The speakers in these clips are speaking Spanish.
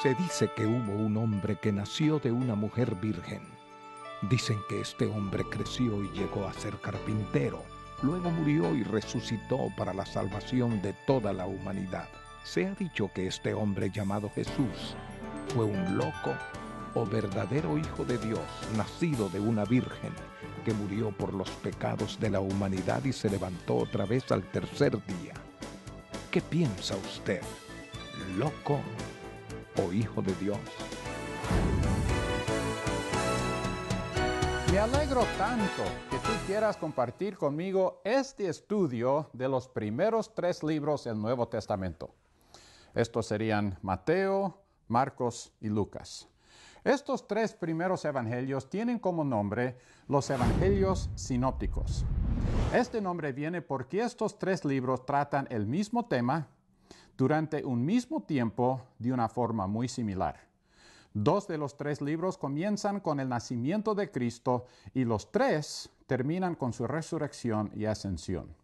Se dice que hubo un hombre que nació de una mujer virgen. Dicen que este hombre creció y llegó a ser carpintero. Luego murió y resucitó para la salvación de toda la humanidad. Se ha dicho que este hombre llamado Jesús fue un loco o verdadero hijo de Dios, nacido de una virgen, que murió por los pecados de la humanidad y se levantó otra vez al tercer día. ¿Qué piensa usted? ¿Loco o hijo de Dios? Me alegro tanto que tú quieras compartir conmigo este estudio de los primeros 3 libros del Nuevo Testamento. Estos serían Mateo, Marcos y Lucas. Estos 3 primeros evangelios tienen como nombre los evangelios sinópticos. Este nombre viene porque estos 3 libros tratan el mismo tema durante un mismo tiempo de una forma muy similar. 2 de los 3 libros comienzan con el nacimiento de Cristo y los 3 terminan con su resurrección y ascensión.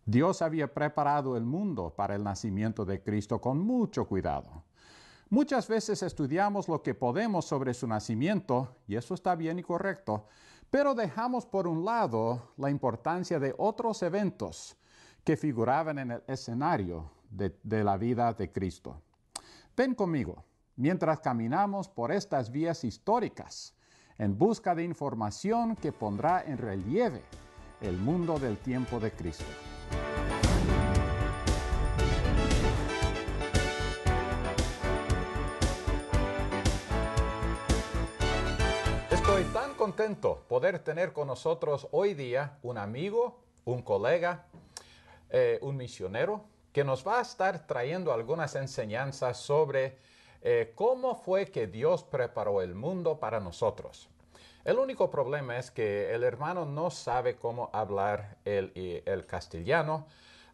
Dios había preparado el mundo para el nacimiento de Cristo con mucho cuidado. Muchas veces estudiamos lo que podemos sobre su nacimiento, y eso está bien y correcto, pero dejamos por un lado la importancia de otros eventos que figuraban en el escenario de la vida de Cristo. Ven conmigo, mientras caminamos por estas vías históricas, en busca de información que pondrá en relieve el mundo del tiempo de Cristo. Estoy tan contento poder tener con nosotros hoy día un amigo, un colega, un misionero, que nos va a estar trayendo algunas enseñanzas sobre cómo fue que Dios preparó el mundo para nosotros. El único problema es que el hermano no sabe cómo hablar el castellano,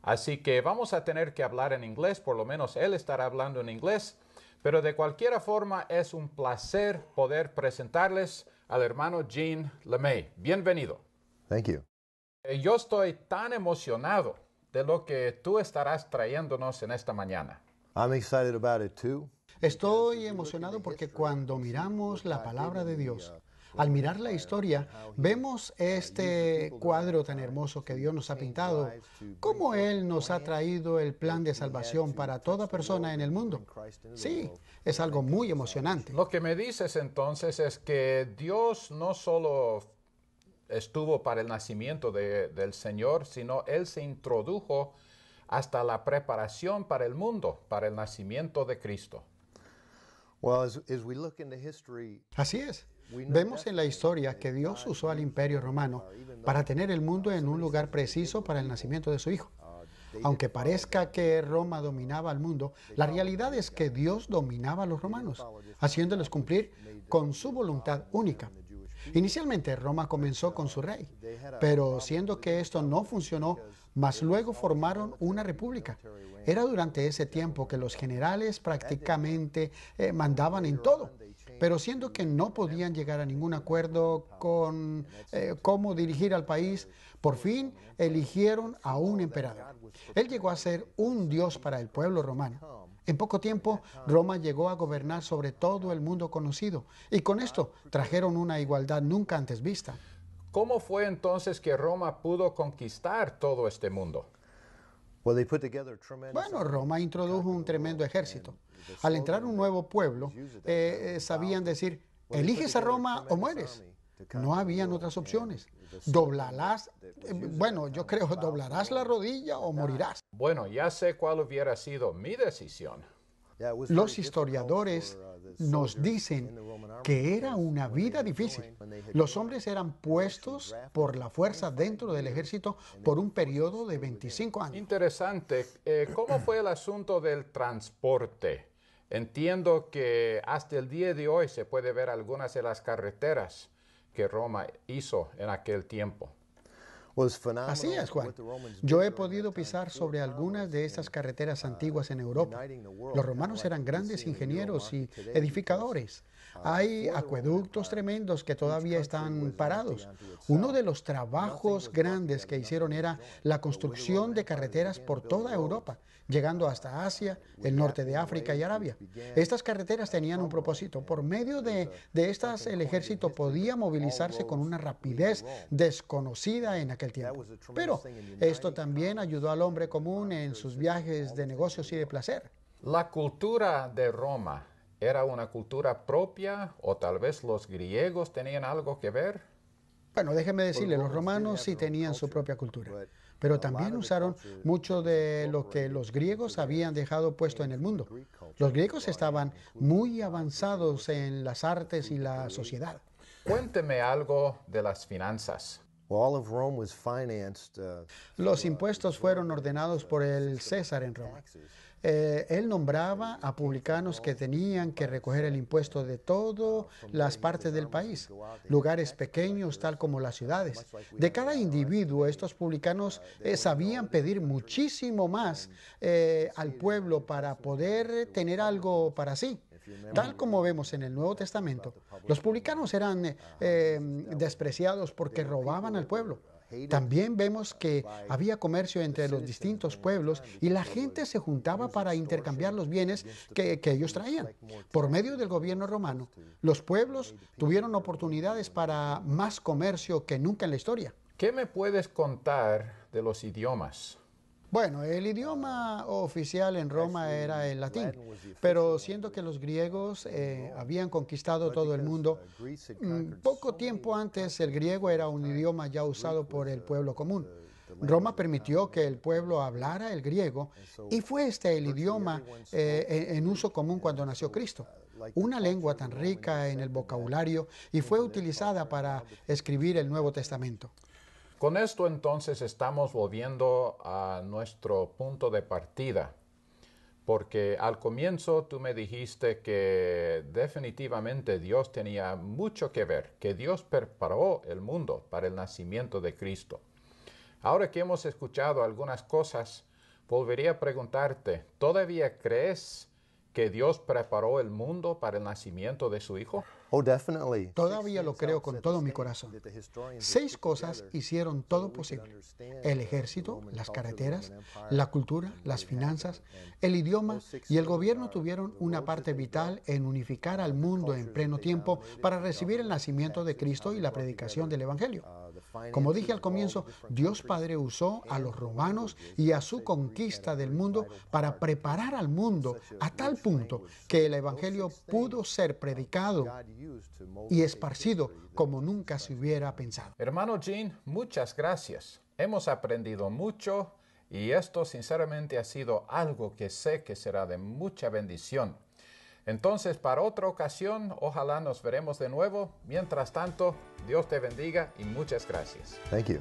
así que vamos a tener que hablar en inglés, por lo menos él estará hablando en inglés, pero de cualquier forma es un placer poder presentarles al hermano Jean LeMay. Bienvenido. Thank you. Yo estoy tan emocionado de lo que tú estarás trayéndonos en esta mañana. I'm excited about it too. Estoy emocionado porque cuando miramos la palabra de Dios, al mirar la historia, vemos este cuadro tan hermoso que Dios nos ha pintado, cómo Él nos ha traído el plan de salvación para toda persona en el mundo. Sí, es algo muy emocionante. Lo que me dices entonces es que Dios no solo estuvo para el nacimiento del Señor, sino Él se introdujo hasta la preparación para el mundo, para el nacimiento de Cristo. Well, as we look into history, Así es. Vemos en la historia que Dios usó al Imperio Romano para tener el mundo en un lugar preciso para el nacimiento de su Hijo. Aunque parezca que Roma dominaba al mundo, la realidad es que Dios dominaba a los romanos, haciéndoles cumplir con su voluntad única. Inicialmente Roma comenzó con su rey, pero siendo que esto no funcionó, mas luego formaron una república. Era durante ese tiempo que los generales prácticamente mandaban en todo, pero siendo que no podían llegar a ningún acuerdo con cómo dirigir al país, por fin eligieron a un emperador. Él llegó a ser un dios para el pueblo romano. En poco tiempo, Roma llegó a gobernar sobre todo el mundo conocido, y con esto trajeron una igualdad nunca antes vista. ¿Cómo fue entonces que Roma pudo conquistar todo este mundo? well, they put together tremendous. Bueno, Roma introdujo un tremendo ejército. Al entrar un nuevo pueblo, sabían decir, eliges a Roma o mueres. No habían otras opciones. Doblarás la rodilla o morirás. Bueno, ya sé cuál hubiera sido mi decisión. Los historiadores nos dicen que era una vida difícil. Los hombres eran puestos por la fuerza dentro del ejército por un periodo de 25 años. Interesante. ¿Cómo fue el asunto del transporte? Entiendo que hasta el día de hoy se puede ver algunas de las carreteras que Roma hizo en aquel tiempo. Así es, Juan. Yo he podido pisar sobre algunas de estas carreteras antiguas en Europa. Los romanos eran grandes ingenieros y edificadores. Hay acueductos tremendos que todavía están parados. Uno de los trabajos grandes que hicieron era la construcción de carreteras por toda Europa, llegando hasta Asia, el norte de África y Arabia. Estas carreteras tenían un propósito. Por medio de estas, el ejército podía movilizarse con una rapidez desconocida en aquel tiempo. Pero esto también ayudó al hombre común en sus viajes de negocios y de placer. La cultura de Roma era una cultura propia o tal vez los griegos tenían algo que ver. Bueno, déjeme decirle, los romanos sí tenían su propia cultura, pero también usaron mucho de lo que los griegos habían dejado puesto en el mundo. Los griegos estaban muy avanzados en las artes y la sociedad. Cuénteme algo de las finanzas. Los impuestos fueron ordenados por el César en Roma. Él nombraba a publicanos que tenían que recoger el impuesto de todas las partes del país, lugares pequeños tal como las ciudades. De cada individuo, estos publicanos sabían pedir muchísimo más al pueblo para poder tener algo para sí. Tal como vemos en el Nuevo Testamento, los publicanos eran despreciados porque robaban al pueblo. También vemos que había comercio entre los distintos pueblos y la gente se juntaba para intercambiar los bienes que ellos traían. Por medio del gobierno romano, los pueblos tuvieron oportunidades para más comercio que nunca en la historia. ¿Qué me puedes contar de los idiomas? Bueno, el idioma oficial en Roma era el latín, pero siendo que los griegos habían conquistado todo el mundo, poco tiempo antes el griego era un idioma ya usado por el pueblo común. Roma permitió que el pueblo hablara el griego y fue este el idioma en uso común cuando nació Cristo. Una lengua tan rica en el vocabulario y fue utilizada para escribir el Nuevo Testamento. Con esto entonces estamos volviendo a nuestro punto de partida, porque al comienzo tú me dijiste que definitivamente Dios tenía mucho que ver, que Dios preparó el mundo para el nacimiento de Cristo. Ahora que hemos escuchado algunas cosas, volvería a preguntarte, ¿todavía crees que Dios preparó el mundo para el nacimiento de su Hijo? Todavía lo creo con todo mi corazón. 6 cosas hicieron todo posible: el ejército, las carreteras, la cultura, las finanzas, el idioma y el gobierno tuvieron una parte vital en unificar al mundo en pleno tiempo para recibir el nacimiento de Cristo y la predicación del Evangelio. Como dije al comienzo, Dios Padre usó a los romanos y a su conquista del mundo para preparar al mundo a tal punto que el Evangelio pudo ser predicado y esparcido como nunca se hubiera pensado. Hermano Gene, muchas gracias. Hemos aprendido mucho y esto sinceramente ha sido algo que sé que será de mucha bendición. Entonces, para otra ocasión, ojalá nos veremos de nuevo. Mientras tanto, Dios te bendiga y muchas gracias. Thank you.